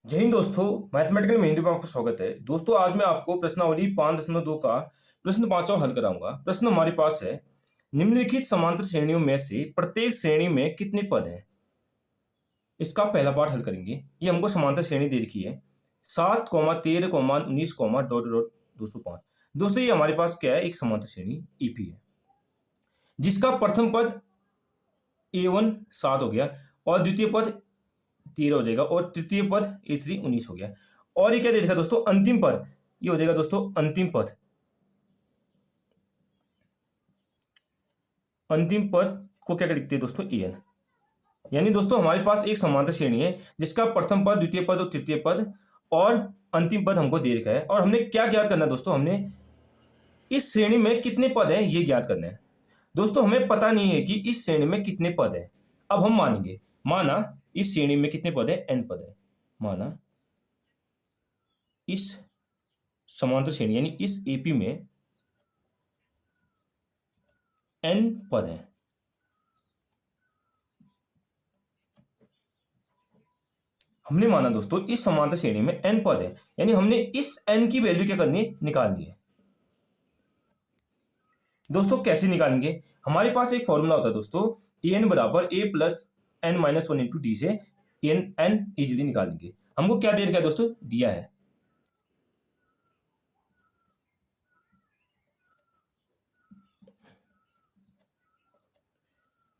जय हिंद दोस्तों। मैथमेटिकल में हिंदी में आपका स्वागत है। दोस्तों आज मैं आपको प्रश्नावली 5.2 का प्रश्न 5वां हल कराऊंगा। प्रश्न हमारे पास है, निम्नलिखित समांतर श्रेणियों में से प्रत्येक श्रेणी में कितने पद हैं। इसका पहला पार्ट हल करेंगे। ये हमको समांतर श्रेणी दे रखी है 7, 13, 19, ... 205। दोस्तों ये हमारे पास क्या है, एक समांतर श्रेणी ईपी है जिसका प्रथम पद A1 7 हो गया और द्वितीय पद 13 हो जाएगा और तृतीय पद A3 19 हो गया। और ये क्या दे रखा है दोस्तों, अंतिम पद ये हो जाएगा दोस्तों अंतिम पद को क्या लिखते हैं दोस्तों, an। यानी दोस्तों हमारे पास एक समांतर श्रेणी है जिसका प्रथम पद, द्वितीय पद और तृतीय पद और अंतिम पद हमको दे रखा है। और हमने क्या ज्ञात करना है दोस्तों, हमने इस श्रेणी में कितने पद हैं ये ज्ञात करना है। दोस्तों हमें पता नहीं है कि इस श्रेणी में कितने पद है। अब हम मानेंगे, माना इस श्रेणी में कितने पद है, n पद है। माना इस समांतर श्रेणी यानी इस एपी में n पद है। हमने माना दोस्तों इस समांतर श्रेणी में n पद है, यानी हमने इस n की वैल्यू क्या करनी है, निकालनी है। दोस्तों कैसे निकालेंगे, हमारे पास एक फॉर्मूला होता है दोस्तों, an बराबर a plus n minus 1 into D से n इजीली निकालेंगे। हमको क्या दे रखा है दोस्तों, दिया है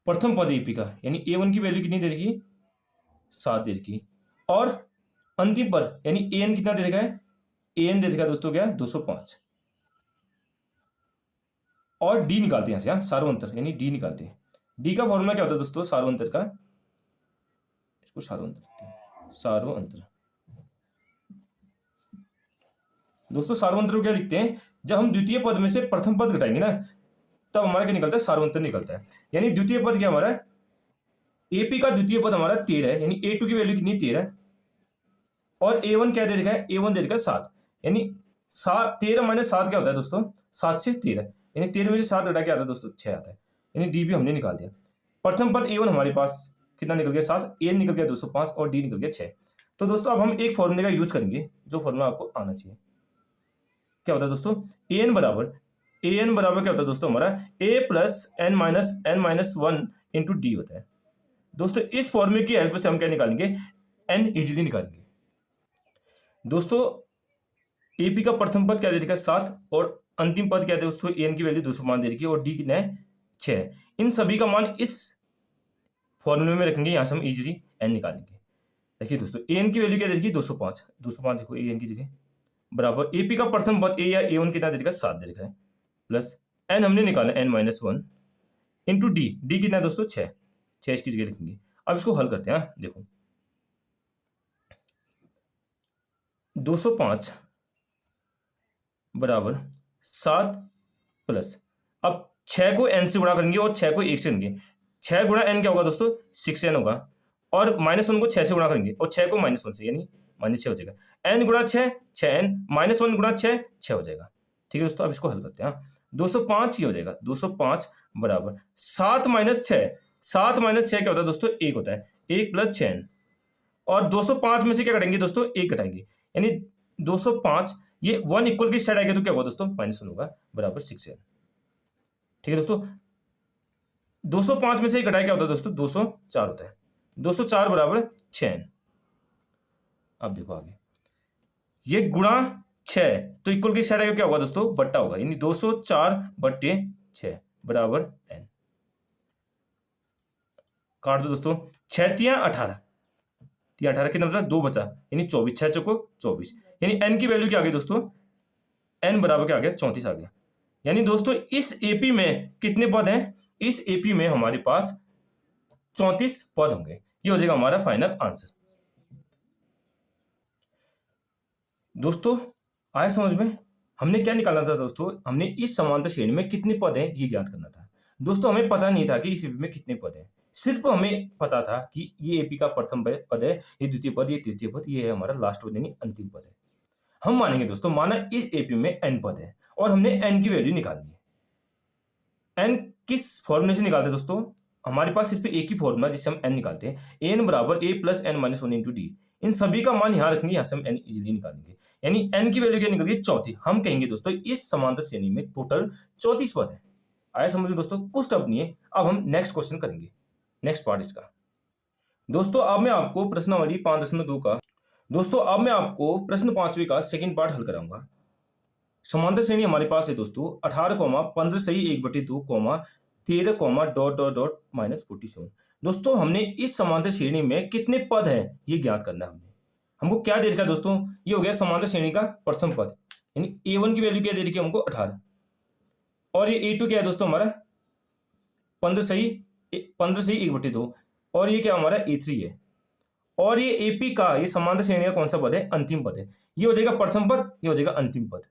प्रथम पद एपी का, यानी a1 की वैल्यू कितनी दे रखी, 7 दे रखी। और अंतिम पद यानी an कितना दे रखा है, an दे रखा है दोस्तों क्या, 205। और डी निकालते हैं यहाँ से, सार्वंतर यानी डी निकालते हैं। डी का फॉर्मूला क्या होता है दोस्तों, सार्वंतर का, इसको सार्वंतर। दोस्तों सार्वंतर को क्या लिखते हैं, जब हम द्वितीय पद में से प्रथम पद घटाएंगे ना तब हमारा क्या निकलता है, सार्वंतर निकलता है। यानी द्वितीय पद क्या हमारा, एपी का द्वितीय पद हमारा 13 है, यानी A2 की वैल्यू कितनी, 13। और A1 क्या दे रखा है, A1 दे रखा है 7, यानी 13 माइनस 7 क्या होता है दोस्तों, 7 से 13, यानी 13 में से 7 घटा के आता है दोस्तों 6 आता है, यानी डी भी हमने निकाल दिया। प्रथम पद A1 हमारे पास कितना निकल गया, 7, A निकल गया 205 और डी निकल गया 6। तो दोस्तों अब हम एक फॉर्मूले का यूज करेंगे जो फॉर्मूला आपको आना चाहिए। क्या होता है दोस्तों, an बराबर क्या होता है दोस्तों, हमारा a plus n-1 into D होता है। दोस्तों इस फॉर्मूले की हेल्प से हम क्या निकालेंगे, n इजीली निकालेंगे। दोस्तों एपी का प्रथम पद क्या दे रखा है, 7 और अंतिम पद क्या दे दोस्तों, an की वैल्यू 205 दे रखी है और डी कितना है, 6। इन सभी का मान इस फॉर्मूले में रखेंगे, यहां से हम इजीली n निकालेंगे। देखिए दोस्तों an की वैल्यू क्या दे रखी है, 205 देखो an की जगह बराबर एपी का प्रथम पद a या a1 कितना दे रखा है, 7 दे रखा है, प्लस n हमने निकाला n-1 इंटू डी कितना है दोस्तों, 6 इसकी जगह लिखेंगे। अब इसको हल करते हैं, देखो 205 बराबर 7 प्लस, अब 6 को n से गुणा करेंगे और 6 को 1 से करेंगे, 6 गुणा n क्या होगा दोस्तों, 6n होगा। और -1 को 6 से गुणा करेंगे और 6 को -1 से, यानी -6 हो जाएगा। n गुणा 6 6n, -1 गुणा 6 6 हो जाएगा। ठीक है दोस्तों, अब इसको हल करते हैं। 205 ये हो जाएगा, 205 बराबर 7 माइनस 6, 7 माइनस 6 क्या होता है दोस्तों, 1 होता है, 1 प्लस 6n। और 205 में से क्या करेंगे दोस्तों, 1 घटाएंगे, यानी 205 ये 1 इक्वल की साइड आएगा तो क्या होगा दोस्तों, -1 होगा, बराबर 6n। ठीक है दोस्तों, 205 में से 1 घटाया क्या होता है दोस्तों, 204 होता है, 204 बराबर 6n। अब देखो आगे, ये गुणा 6 तो इक्वल की साइड आएगा क्या होगा दोस्तों, बट्टा होगा, यानी 204/6 बराबर n। काट दो दोस्तों, 6 तिया 18, 18 कितना बचा, 2 बचा, यानी 24, 6 चौको 24, यानी n की वैल्यू क्या आ गई दोस्तों, n बराबर क्या आ गया, 34 आ गया। यानी दोस्तों इस एपी में कितने पद हैं, इस एपी में हमारे पास 34 पद होंगे। ये हो जाएगा हमारा फाइनल आंसर। दोस्तों आया समझ में, हमने क्या निकालना था दोस्तों, हमने इस समांतर श्रेणी में कितने पद हैं ये ज्ञात करना था। दोस्तों हमें पता नहीं था कि इस एपी में कितने पद हैं, सिर्फ हमें पता था कि ये एपी का प्रथम पद है, ये द्वितीय पद, ये तृतीय पद, ये है हमारा लास्ट पद यानी अंतिम पद है। हम मानेंगे दोस्तों, माना इस एपी में n पद है और हमने n की वैल्यू निकालनी है। n किस फॉर्मूले से निकालते हैं दोस्तों, हमारे पास सिर्फ एक ही फॉर्मूला जिससे हम n निकालते हैं, an बराबर a plus n-1 into D. इन सभी का मान यहाँ रखेंगे, यहाँ से हम n इजीली निकालेंगे, यानी n की वैल्यू क्या निकल गई 34। हम कहेंगे दोस्तों इस समांतर श्रेणी में टोटल 34 पद है। आया समझ में दोस्तों, कुछ टफ नहीं है। अब हम नेक्स्ट क्वेश्चन करेंगे, नेक्स्ट पार्ट इसका। दोस्तों अब मैं आपको प्रश्नावली 5.2 का प्रश्न 5वीं का सेकंड पार्ट हल कराऊंगा। समांतर श्रेणी हमारे पास है दोस्तों 18, 15 सही 1/2, 13, डॉट डॉट डॉट -47। दोस्तों हमने इस समांतर श्रेणी में कितने पद हैं ये ज्ञात करना है। हमको क्या दे रखा है दोस्तों, ये हो गया समांतर श्रेणी का प्रथम पद, यानी a1 की वैल्यू क्या दे रखी है हमको 18, और ये a2 क्या है दोस्तों हमारा 15 सही 1/2, और ये क्या हमारा a3 है, और ये AP का ये समांतर श्रेणी का कौन सा पद है, अंतिम पद है। ये हो जाएगा प्रथम पद, ये हो जाएगा अंतिम पद।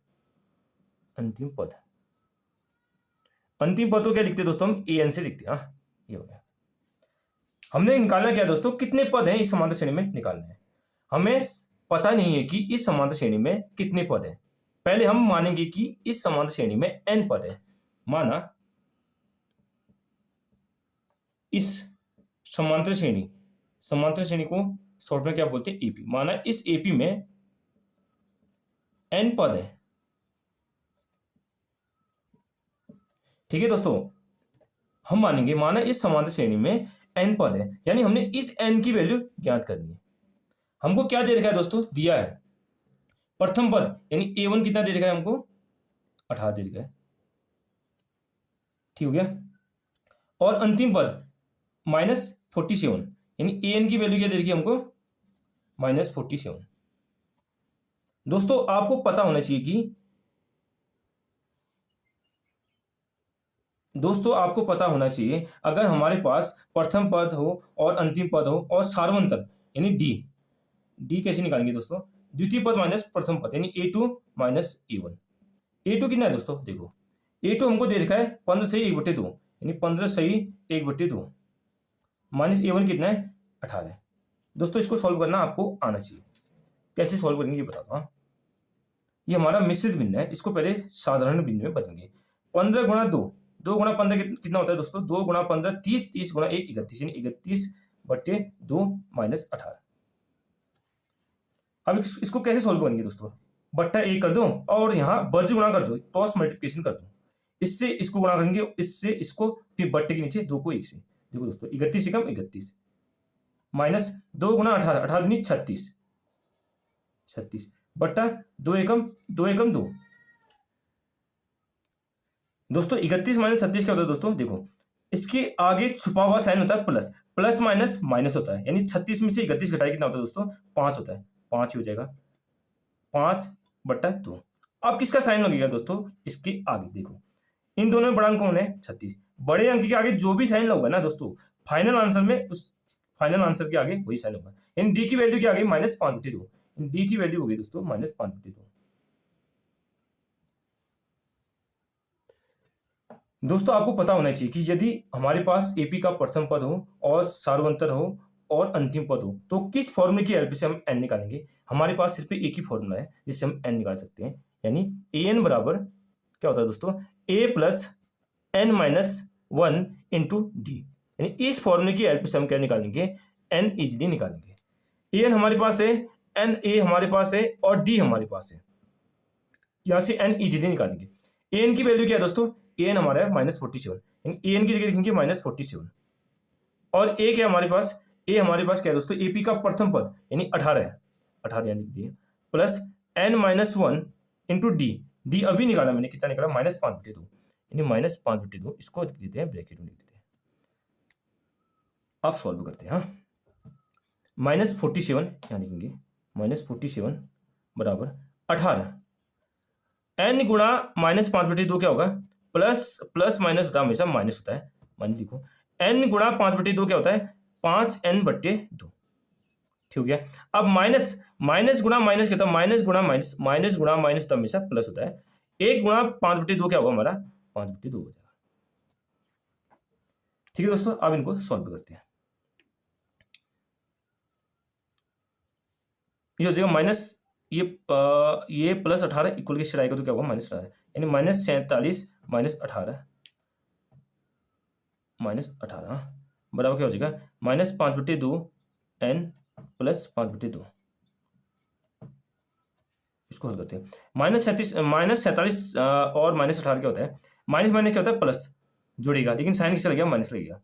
अंतिम पद को क्या लिखते हैं दोस्तों, हम an से लिखते हैं। हाँ ये हो गया। हमने निकालना क्या दोस्तों, कितने पद हैं इस समांतर श्रेणी में निकालना है। हमें पता नहीं है कि इस समांतर श्रेणी में कितने पद हैं। पहले हम मानेंगे कि इस समांतर श्रेणी में n पद है। माना इस समांतर श्रेणी को शॉर्ट में क्या बोलते हैं, AP। माना इस AP में n पद है। ठीक है दोस्तों, हम मानेंगे माना इस समांतर श्रेणी में n पद है, यानी हमने इस n की वैल्यू ज्ञात करनी है। हमको क्या दे रखा है दोस्तों, दिया है प्रथम पद यानी a1 कितना दे रखा है हमको, 18 दे रखा है। ठीक हो गया। और अंतिम पद -47 यानी an की वैल्यू क्या दे रखी है हमको, -47। दोस्तों आपको पता होना चाहिए कि अगर हमारे पास प्रथम पद हो और अंतिम पद हो और सार्वंतर यानी डी कैसे निकालेंगे दोस्तों, द्वितीय पद माइनस प्रथम पद यानी a2 माइनस a1। a2 कितना है दोस्तों, देखो a2 हमको दे रखा है 15 सही 1/2 यानी 15 सही 1/2 माइनस a1 कितना है 18। दोस्तों इसको सॉल्व करना आपको आना चाहिए। कैसे सॉल्व करेंगे ये बताता हूँ। ये हमारा मिश्रित बिंदु है, इसको पहले साधारण बिंदु में बदलेंगे। 15 गुणा 2 गुणा 15 कितना होता है दोस्तों, 2 गुणा 15 30, 30 गुणा 1 31 यानी 31/2 माइनस 18। अब इसको कैसे सॉल्व करेंगे दोस्तों, बट्टा 1 कर दो और यहाँ वर्ज गुणा कर दो, क्रॉस मल्टीप्लिकेशन कर दो। इससे इसको गुणा करेंगे, इससे इसको, फिर बट्टे के नीचे 2 को 1 से। देखो दोस्तों 31 से कम 31 माइनस 2 गुणा 18, 18 दूनी 36 बट्टा 2 एकम 2। दोस्तों 31 माइनस 36 क्या होता है दोस्तों, देखो इसके आगे छुपा हुआ साइन होता है प्लस, प्लस माइनस माइनस होता है, यानी 36 में से 31 घटाए कितना होता है दोस्तों, 5 होता है, 5 ही हो जाएगा 5/2। अब किसका साइन लगेगा दोस्तों, इसके आगे देखो इन दोनों में बड़ा अंक कौन है 36, बड़े अंक के आगे जो भी साइन लगेगा ना दोस्तों फाइनल आंसर में, उस फाइनल आंसर के आगे वही साइन होगा। यानी डी की वैल्यू क्या आ गई -5/2, डी की वैल्यू हो गई दोस्तों -5/2। दोस्तों आपको पता होना चाहिए कि यदि हमारे पास AP का प्रथम पद हो और सार्वंतर हो और अंतिम पद हो तो किस फॉर्मूले की हेल्प से हम n निकालेंगे। हमारे पास सिर्फ एक ही फॉर्मूला है जिससे हम n निकाल सकते हैं, यानी an बराबर क्या होता है दोस्तों, a + n-1 × d। यानी इस फॉर्मूले की हेल्प से हम क्या निकालेंगे, n इजीली निकालेंगे। an हमारे पास है, n a हमारे पास है और d हमारे पास है, यहां से n इजीली निकालेंगे। an की वैल्यू क्या है दोस्तों, an हमारा है -47 यानी an की जगह लिखेंगे -47। और a क्या हमारे पास, a हमारे पास क्या है दोस्तों, AP का प्रथम पद यानी 18 है, 18 यानी दिए प्लस n-1 × d। d अभी निकाला मैंने, कितना निकाला -5/2 यानी -5/2, इसको लिख देते हैं ब्रैकेट में लिख देते हैं। अब सॉल्व करते हैं। हाँ -47 यहाँ लिखेंगे -47 बराबर 18 n गुणा -5/2 क्या होगा, प्लस माइनस होता है, हमेशा माइनस होता है, मान लिखो n गुणा 5/2 क्या होता है 5n/2। ठीक हो गया। अब माइनस गुणा माइनस क्या होता है, माइनस गुणा माइनस होता है, हमेशा प्लस होता है। 1 गुणा 5/2 क्या होगा हमारा 5/2 हो जाएगा। ठीक है दोस्तों, अब इनको सॉल्व करते हैं। ये हो जाएगा माइनस ये +18 इक्वल के सिराएगा तो क्या होगा -18 यानी -47 -18 बराबर क्या हो जाएगा -5/2 n + 5/2 इसको हल करते हैं। -47 और -18 क्या होता है, माइनस माइनस क्या होता है, प्लस जुड़ेगा, लेकिन साइन किससे लगेगा, माइनस लगेगा।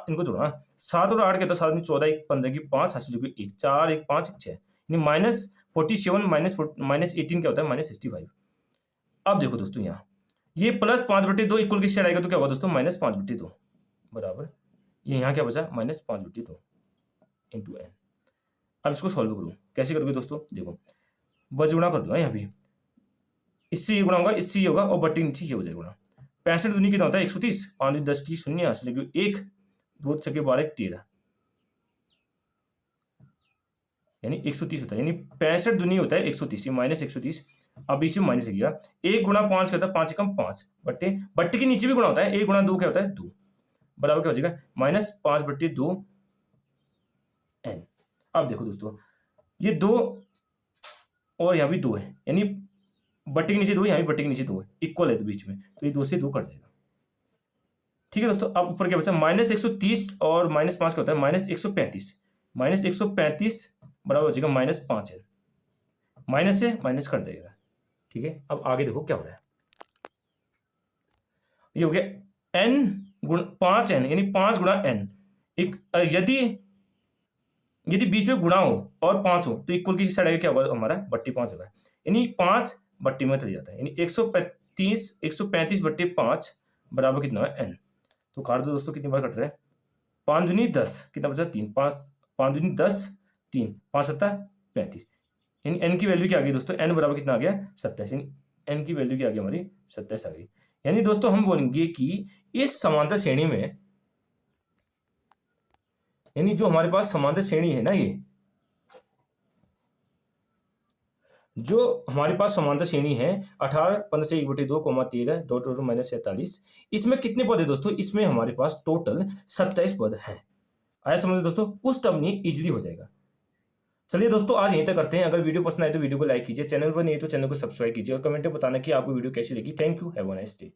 इनको जोड़ना, 7 और 8 क्या होता है, 7 में 14, 1 15 की 5, हासिल की 1, 4 1 5 1 6, यानी -47 -18 क्या होता है, -65। अब देखो दोस्तों यहाँ ये +5/2 इक्वल किससे आएगा, तो क्या होगा दोस्तों, -5/2 बराबर ये यहाँ क्या बचा, -5/2 इंटू n। अब इसको सॉल्व करूँ, कैसे करोगे दोस्तों, देखो बस गुणा कर दो यहाँ भी, इससे ये गुणा होगा, इससे ये होगा, और बट्टी नीचे ये हो जाएगा गुणा। 65 दूनी कितना होता है, 130, 5 10 की 0, हासिल की 1, 2 6 12 13, यानी 130 होता है, यानी 65 दूनी होता है 130, ये -130। अब बीच में माइनस लगेगा, 1 गुणा 5 क्या होता है, 5 कम 5, बट्टे के नीचे भी गुणा होता है, 1 गुणा 2 क्या होता है, 2, बराबर क्या हो जाएगा, -5/2 n। अब देखो दोस्तों ये 2 और यहाँ भी 2 है, यानी बट्टे के नीचे 2, यहाँ भी बट्टे के नीचे 2 है, इक्वल है तो बीच में, तो ये 2 से 2 कट जाएगा। ठीक है दोस्तों, अब ऊपर क्या बचा, -130 और -5 क्या होता है, -135, -135 बराबर हो जाएगा -5n, माइनस से माइनस कट जाएगा। ठीक है, अब आगे देखो क्या हो रहा है, ये हो गया n गुण 5n, यानी 5 गुणा n। यदि बीच में गुणा हो और 5 हो तो इक्वल की साइड आगे क्या होगा, हमारा बट्टी 5 होगा, यानी 5 बट्टी में चले जाता है, यानी 135/5 बराबर कितना है, n। तो काट दो दोस्तों, कितनी बार कट रहा है, 5 दूनी 10, कितना बचा 3, 5 दूनी 10, 3 5 7 35, यानी n की वैल्यू क्या आ गई दोस्तों, n बराबर कितना आ गया, 27, यानी n की वैल्यू क्या आ गई हमारी, 27 आ गई। यानी दोस्तों हम बोलेंगे कि इस समांतर श्रेणी में, यानी जो हमारे पास समांतर श्रेणी है ना, ये जो हमारे पास समांतर श्रेणी है 18 15 से 1/2 13 -47, इसमें कितने पद है दोस्तों, इसमें हमारे पास टोटल 27 पद हैं। आया समझ दोस्तों, कुछ टर्म नहीं, इजीली हो जाएगा। चलिए दोस्तों आज यहीं तक करते हैं, अगर वीडियो पसंद आए तो वीडियो को लाइक कीजिए, चैनल पर नहीं तो चैनल को सब्सक्राइब कीजिए, और कमेंट में बताना कि आपको वीडियो कैसी लगी। Thank you, have a nice day.